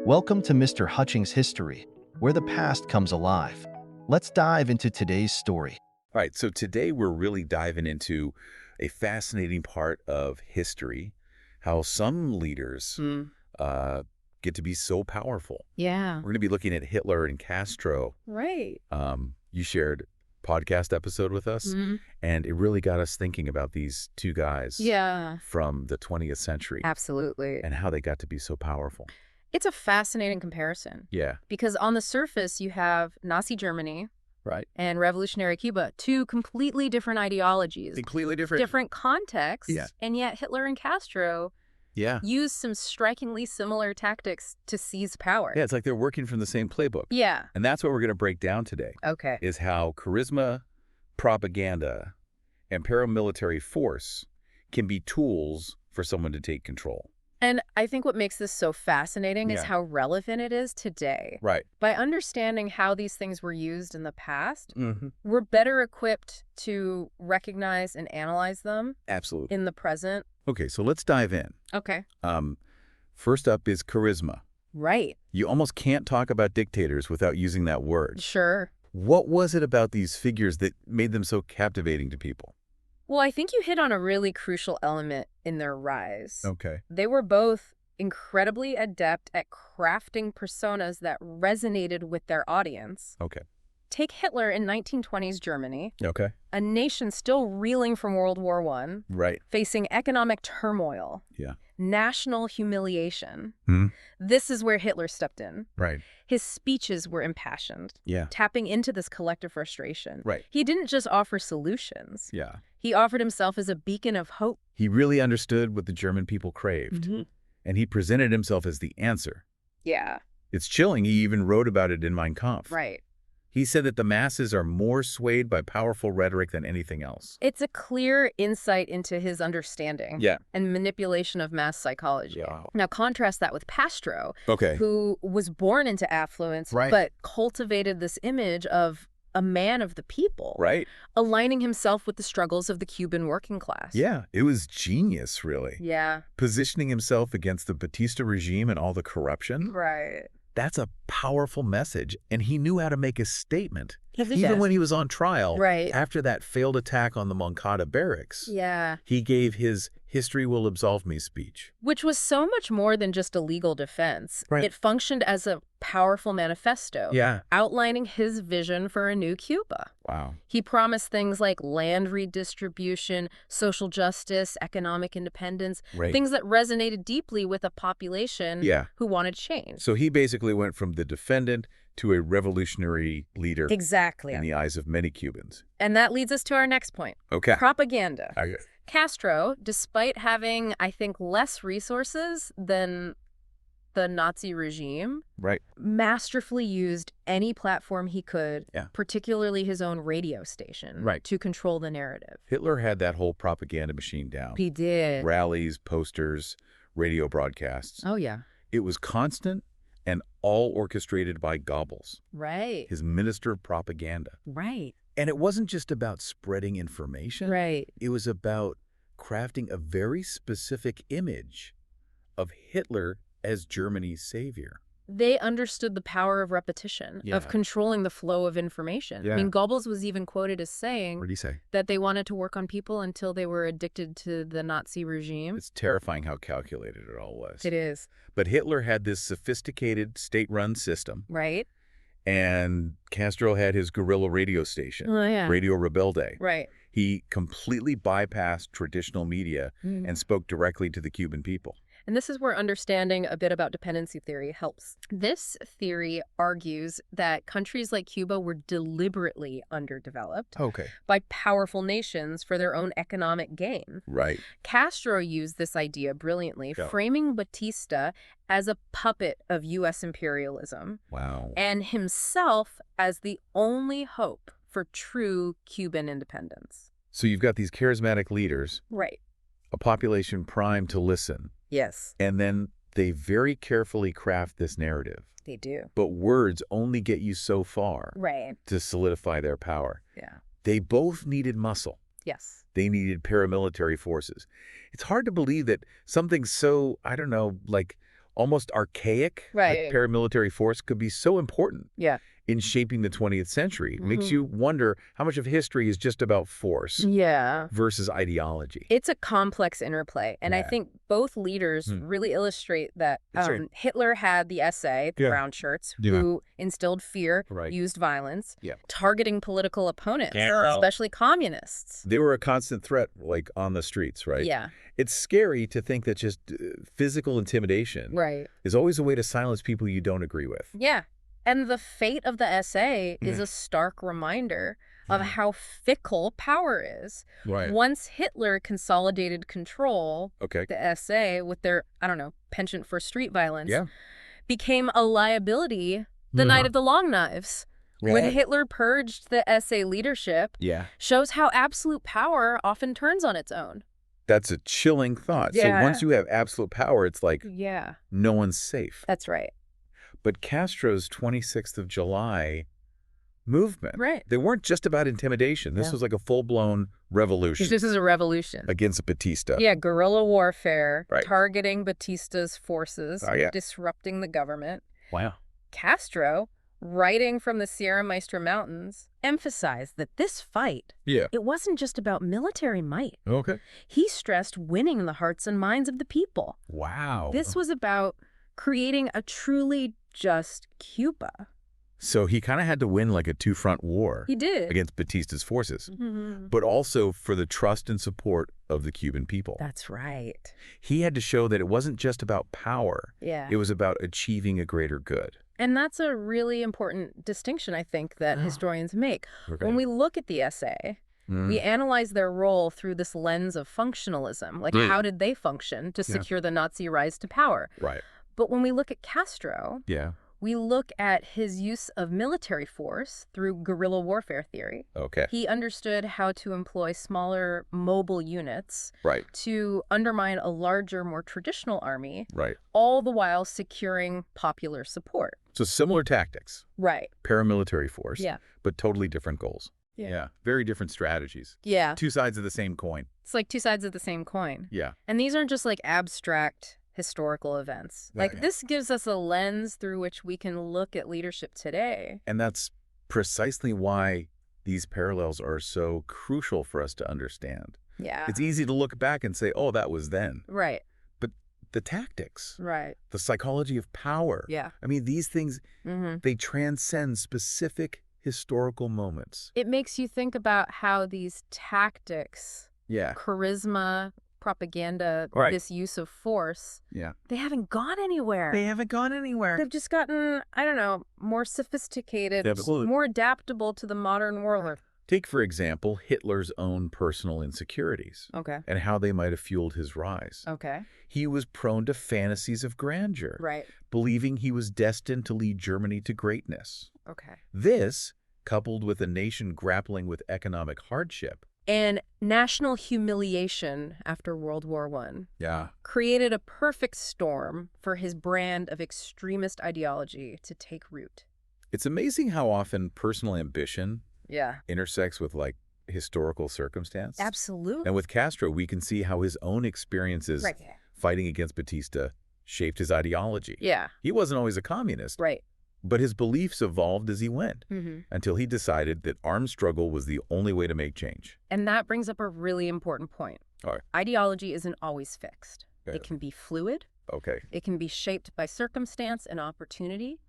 Welcome to Mr. Hutchings History, where the past comes alive. Let's dive into today's story. All right, so today we're really diving into a fascinating part of history, how some leaders get to be so powerful. Yeah. We're going to be looking at Hitler and Castro. Right. You shared a podcast episode with us, and it really got us thinking about these two guys from the 20th century. Absolutely. And how they got to be so powerful. It's a fascinating comparison. Yeah. Because on the surface, you have Nazi Germany Right. and revolutionary Cuba, two completely different ideologies. Completely different. Different contexts. Yeah. And yet Hitler and Castro used some strikingly similar tactics to seize power. Yeah, it's like they're working from the same playbook. Yeah. And that's what we're going to break down today. Okay. Is how charisma, propaganda, and paramilitary force can be tools for someone to take control. And I think what makes this so fascinating is how relevant it is today. Right. By understanding how these things were used in the past, we're better equipped to recognize and analyze them Absolutely. in the present. Okay, so let's dive in. Okay. First up is charisma. Right. You almost can't talk about dictators without using that word. Sure. What was it about these figures that made them so captivating to people? Well, I think you hit on a really crucial element in their rise. Okay. They were both incredibly adept at crafting personas that resonated with their audience. Okay. Take Hitler in 1920s Germany, Okay. a nation still reeling from World War I, Right. facing economic turmoil, national humiliation. This is where Hitler stepped in. Right. His speeches were impassioned, tapping into this collective frustration. Right. He didn't just offer solutions. Yeah. He offered himself as a beacon of hope. He really understood what the German people craved, and he presented himself as the answer. Yeah. It's chilling. He even wrote about it in Mein Kampf. Right. He said that the masses are more swayed by powerful rhetoric than anything else. It's a clear insight into his understanding and manipulation of mass psychology. Now, contrast that with Castro, who was born into affluence, but cultivated this image of a man of the people, aligning himself with the struggles of the Cuban working class. Yeah, it was genius, really. Yeah. Positioning himself against the Batista regime and all the corruption. Right. That's a powerful message, and he knew how to make a statement. Even when he was on trial, after that failed attack on the Moncada barracks, he gave his "History Will Absolve Me" speech. Which was so much more than just a legal defense. It functioned as a powerful manifesto, outlining his vision for a new Cuba. Wow. He promised things like land redistribution, social justice, economic independence, things that resonated deeply with a population who wanted change. So he basically went from the defendant to a revolutionary leader Exactly. in the eyes of many Cubans. And that leads us to our next point. Okay. Propaganda. Okay. Castro, despite having, I think, less resources than the Nazi regime, masterfully used any platform he could, particularly his own radio station, to control the narrative. Hitler had that whole propaganda machine down. He did. Rallies, posters, radio broadcasts. Oh, yeah. It was constant and all orchestrated by Goebbels, Right. his minister of propaganda. Right. And it wasn't just about spreading information. Right. It was about crafting a very specific image of Hitler as Germany's savior. They understood the power of repetition, of controlling the flow of information. I mean, Goebbels was even quoted as saying What did he say? that they wanted to work on people until they were addicted to the Nazi regime. It's terrifying how calculated it all was. It is. But Hitler had this sophisticated state-run system. Right. And Castro had his guerrilla radio station, Oh, yeah. Radio Rebelde. Right. He completely bypassed traditional media and spoke directly to the Cuban people. And this is where understanding a bit about dependency theory helps. This theory argues that countries like Cuba were deliberately underdeveloped by powerful nations for their own economic gain. Right. Castro used this idea brilliantly, framing Batista as a puppet of U.S. imperialism. Wow. And himself as the only hope for true Cuban independence. So you've got these charismatic leaders, Right. a population primed to listen, Yes, and then they very carefully craft this narrative. they do. But words only get you so far Right. to solidify their power. Yeah. They both needed muscle. Yes. They needed paramilitary forces. It's hard to believe that something so, I don't know, like almost archaic paramilitary force could be so important in shaping the 20th century. It makes you wonder how much of history is just about force versus ideology. It's a complex interplay. And I think both leaders really illustrate that Hitler had the SA, the brown shirts, who instilled fear, used violence, targeting political opponents, especially communists. They were a constant threat, like, on the streets, right? Yeah. It's scary to think that just physical intimidation is always a way to silence people you don't agree with. Yeah. And the fate of the SA is a stark reminder of how fickle power is. Once Hitler consolidated control, the SA, with their, I don't know, penchant for street violence, became a liability the night of the Long Knives. When Hitler purged the SA leadership, shows how absolute power often turns on its own. That's a chilling thought. So once you have absolute power, it's like no one's safe. That's right. But Castro's 26th of July movement, they weren't just about intimidation. This was like a full-blown revolution. This is a revolution. Against Batista. Yeah, guerrilla warfare, targeting Batista's forces, disrupting the government. Wow. Castro, writing from the Sierra Maestra Mountains, emphasized that this fight, it wasn't just about military might. He stressed winning the hearts and minds of the people. Wow. This was about creating a truly just Cuba. So he kind of had to win like a two-front war. He did. Against Batista's forces, but also for the trust and support of the Cuban people. That's right. He had to show that it wasn't just about power. Yeah. It was about achieving a greater good. And that's a really important distinction, I think, that historians make. When we look at the SA, we analyze their role through this lens of functionalism. Like, how did they function to secure the Nazi rise to power? But when we look at Castro, we look at his use of military force through guerrilla warfare theory. He understood how to employ smaller mobile units to undermine a larger, more traditional army, all the while securing popular support. So similar tactics. Paramilitary force, but totally different goals. Very different strategies. Two sides of the same coin. It's like two sides of the same coin. Yeah. And these aren't just like abstract historical events. Like, this gives us a lens through which we can look at leadership today. And that's precisely why these parallels are so crucial for us to understand. It's easy to look back and say, oh, that was then. But the tactics. The psychology of power. I mean, these things, they transcend specific historical moments. It makes you think about how these tactics, charisma, propaganda, this use of force, they haven't gone anywhere. They've just gotten, I don't know, more sophisticated, more adaptable to the modern world. Take, for example, Hitler's own personal insecurities and how they might have fueled his rise. He was prone to fantasies of grandeur, believing he was destined to lead Germany to greatness. This, coupled with a nation grappling with economic hardship, and national humiliation after World War I created a perfect storm for his brand of extremist ideology to take root. It's amazing how often personal ambition intersects with, like, historical circumstance. Absolutely. And with Castro, we can see how his own experiences fighting against Batista shaped his ideology. He wasn't always a communist. But his beliefs evolved as he went until he decided that armed struggle was the only way to make change. And that brings up a really important point. Ideology isn't always fixed. It can be fluid. It can be shaped by circumstance and opportunity.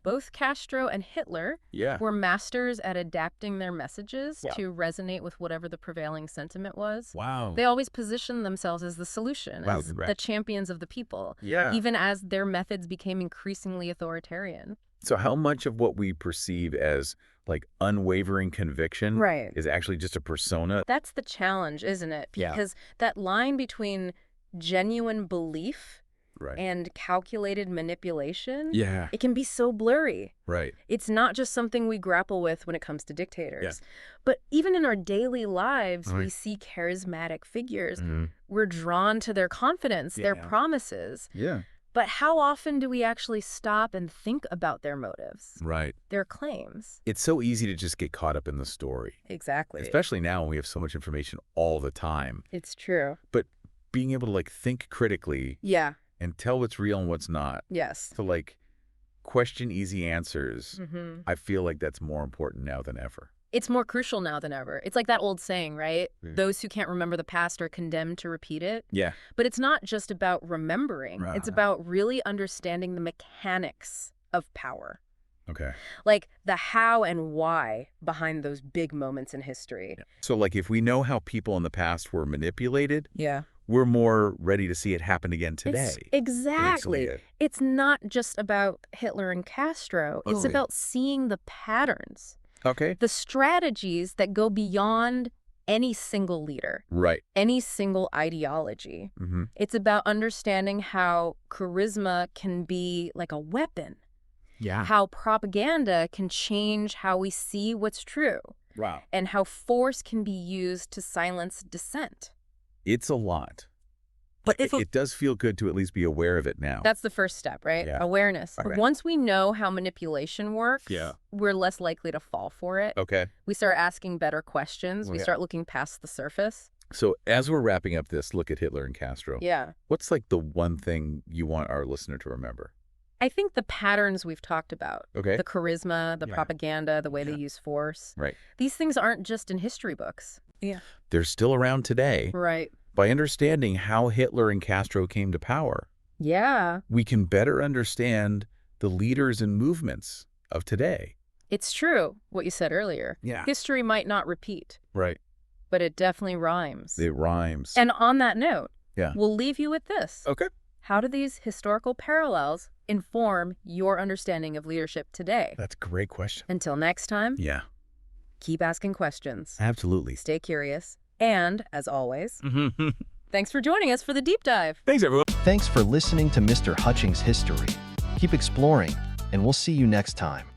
Both Castro and Hitler were masters at adapting their messages to resonate with whatever the prevailing sentiment was. They always positioned themselves as the solution, as the champions of the people, even as their methods became increasingly authoritarian. So how much of what we perceive as, like, unwavering conviction is actually just a persona? That's the challenge, isn't it? Because that line between genuine belief and calculated manipulation, it can be so blurry. It's not just something we grapple with when it comes to dictators. But even in our daily lives, we see charismatic figures. We're drawn to their confidence, their promises. But how often do we actually stop and think about their motives? Their claims? It's so easy to just get caught up in the story. Exactly. Especially now when we have so much information all the time. It's true. But being able to, like, think critically And tell what's real and what's not. Yes. So, like, question easy answers. I feel like that's more important now than ever. It's more crucial now than ever. It's like that old saying, right? Those who can't remember the past are condemned to repeat it. Yeah. But it's not just about remembering. It's about really understanding the mechanics of power. Okay. Like the how and why behind those big moments in history. Yeah. So, like, if we know how people in the past were manipulated, we're more ready to see it happen again today. Exactly. It's not just about Hitler and Castro. It's about seeing the patterns. Okay. The strategies that go beyond any single leader. Right. Any single ideology. It's about understanding how charisma can be like a weapon. Yeah. How propaganda can change how we see what's true. Wow. And how force can be used to silence dissent. It's a lot. But it does feel good to at least be aware of it now. That's the first step, right? Yeah. Awareness. Okay. Once we know how manipulation works, we're less likely to fall for it. Okay. We start asking better questions. We start looking past the surface. So as we're wrapping up this look at Hitler and Castro, Yeah. what's like the one thing you want our listener to remember? I think the patterns we've talked about, Okay. the charisma, the propaganda, the way they use force, these things aren't just in history books. Yeah. They're still around today. Right. By understanding how Hitler and Castro came to power, we can better understand the leaders and movements of today. It's true, what you said earlier. Yeah. History might not repeat. Right. But it definitely rhymes. It rhymes. And on that note, Yeah. we'll leave you with this. Okay. How do these historical parallels inform your understanding of leadership today? That's a great question. Until next time, Yeah. keep asking questions. Absolutely. Stay curious. And, as always, thanks for joining us for the deep dive. Thanks, everyone. Thanks for listening to Mr. Hutchings History. Keep exploring, and we'll see you next time.